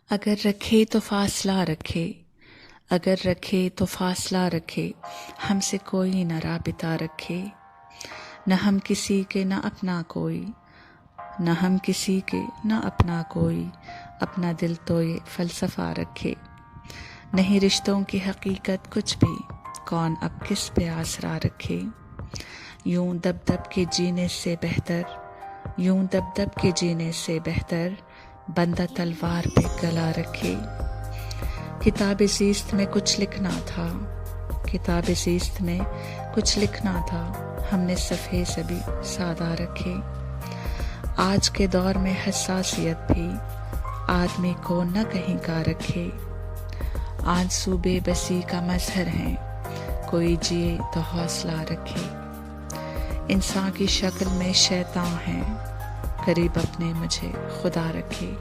اگر رکھے تو فاصلہ رکھے، اگر رکھے تو فاصلہ رکھے، ہم سے کوئی نہ رابطہ رکھے، نہ ہم کسی کے نہ اپنا کوئی، نہ ہم کسی کے نہ اپنا کوئی، اپنا دل تو یہ فلسفہ رکھے۔ نہیں رشتوں کی حقیقت کچھ بھی، کون اب کس پہ آسرا رکھے، یوں دب دب کے جینے سے بہتر، یوں دب دب کے جینے سے بہتر، بندہ تلوار پہ گلا رکھے۔ کتاب زیست میں کچھ لکھنا تھا، کتاب زیست میں کچھ لکھنا تھا، ہم نے صفحے سے بھی سادہ رکھے۔ آج کے دور میں حساسیت بھی آدمی کو نہ کہیں کا رکھے، آرزو بے بسی کا مظہر ہے، کوئی جیے تو حوصلہ رکھے۔ انسان کی شکل میں شیطان ہے، قریب اپنے مجھے خدا رکھے۔